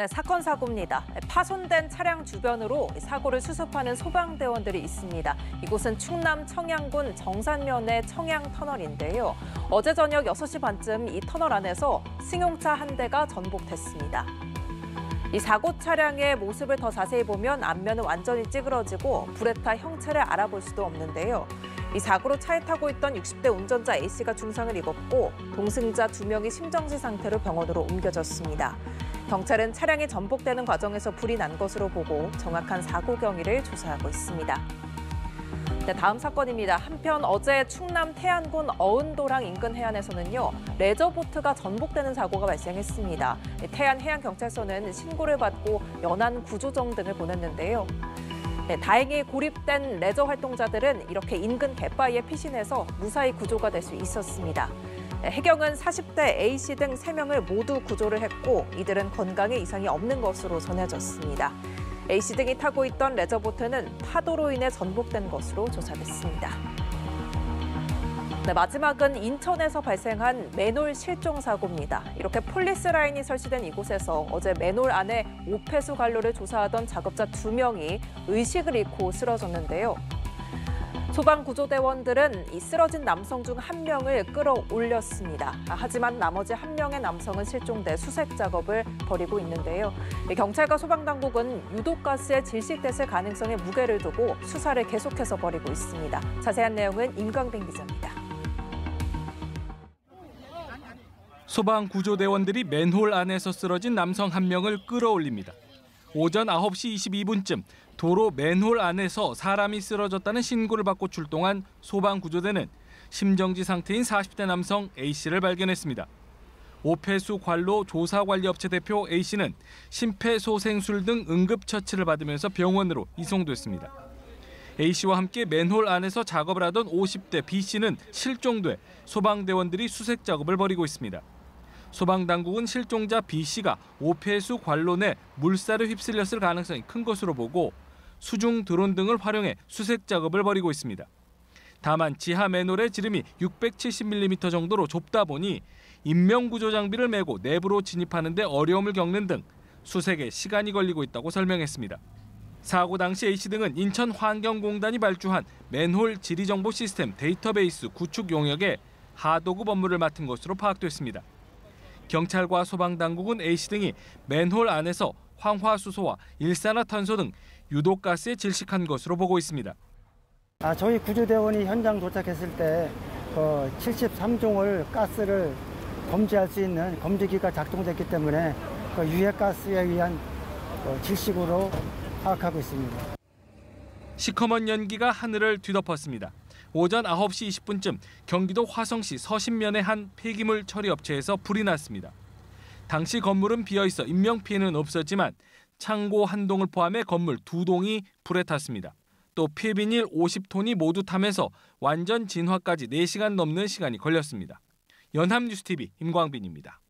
네, 사건 사고입니다. 파손된 차량 주변으로 사고를 수습하는 소방대원들이 있습니다. 이곳은 충남 청양군 정산면의 청양터널인데요. 어제 저녁 6시 반쯤 이 터널 안에서 승용차 한 대가 전복됐습니다. 이 사고 차량의 모습을 더 자세히 보면 앞면은 완전히 찌그러지고 불에 타 형체를 알아볼 수도 없는데요. 이 사고로 차에 타고 있던 60대 운전자 A씨가 중상을 입었고 동승자 2명이 심정지 상태로 병원으로 옮겨졌습니다. 경찰은 차량이 전복되는 과정에서 불이 난 것으로 보고 정확한 사고 경위를 조사하고 있습니다. 네, 다음 사건입니다. 한편 어제 충남 태안군 어은도랑 인근 해안에서는요, 레저보트가 전복되는 사고가 발생했습니다. 태안해양경찰서는 신고를 받고 연안 구조정 등을 보냈는데요. 네, 다행히 고립된 레저 활동자들은 이렇게 인근 갯바위에 피신해서 무사히 구조가 될 수 있었습니다. 해경은 40대 A씨 등 3명을 모두 구조를 했고 이들은 건강에 이상이 없는 것으로 전해졌습니다. A씨 등이 타고 있던 레저보트는 파도로 인해 전복된 것으로 조사됐습니다. 네, 마지막은 인천에서 발생한 맨홀 실종 사고입니다. 이렇게 폴리스 라인이 설치된 이곳에서 어제 맨홀 안에 오폐수 관로를 조사하던 작업자 2명이 의식을 잃고 쓰러졌는데요. 소방구조대원들은 이 쓰러진 남성 중 1명을 끌어올렸습니다. 하지만 나머지 1명의 남성은 실종돼 수색 작업을 벌이고 있는데요. 경찰과 소방당국은 유독가스에 질식됐을 가능성에 무게를 두고 수사를 계속해서 벌이고 있습니다. 자세한 내용은 임광빈 기자입니다. 소방구조대원들이 맨홀 안에서 쓰러진 남성 1명을 끌어올립니다. 오전 9시 22분쯤 도로 맨홀 안에서 사람이 쓰러졌다는 신고를 받고 출동한 소방구조대는 심정지 상태인 40대 남성 A씨를 발견했습니다. 오폐수 관로 조사관리업체 대표 A씨는 심폐소생술 등 응급처치를 받으면서 병원으로 이송됐습니다. A씨와 함께 맨홀 안에서 작업을 하던 50대 B씨는 실종돼 소방대원들이 수색 작업을 벌이고 있습니다. 소방당국은 실종자 B씨가 오폐수 관로 내 물살을 휩쓸렸을 가능성이 큰 것으로 보고 수중 드론 등을 활용해 수색 작업을 벌이고 있습니다. 다만 지하 맨홀의 지름이 670mm 정도로 좁다 보니 인명구조 장비를 메고 내부로 진입하는 데 어려움을 겪는 등 수색에 시간이 걸리고 있다고 설명했습니다. 사고 당시 A씨 등은 인천환경공단이 발주한 맨홀 지리정보 시스템 데이터베이스 구축 용역에 하도급 업무를 맡은 것으로 파악됐습니다. 경찰과 소방당국은 A씨 등이 맨홀 안에서 황화수소와 일산화탄소 등 유독가스에 질식한 것으로 보고 있습니다. 저희 구조대원이 현장 도착했을 때 73종을 가스를 검지할 수 있는 검지기가 작동됐기 때문에 유해가스에 의한 질식으로 파악하고 있습니다. 시커먼 연기가 하늘을 뒤덮었습니다. 오전 9시 20분쯤 경기도 화성시 서신면의 한 폐기물 처리 업체에서 불이 났습니다. 당시 건물은 비어있어 인명피해는 없었지만 창고 한 동을 포함해 건물 2동이 불에 탔습니다. 또 폐비닐 50톤이 모두 타면서 완전 진화까지 4시간 넘는 시간이 걸렸습니다. 연합뉴스TV 임광빈입니다.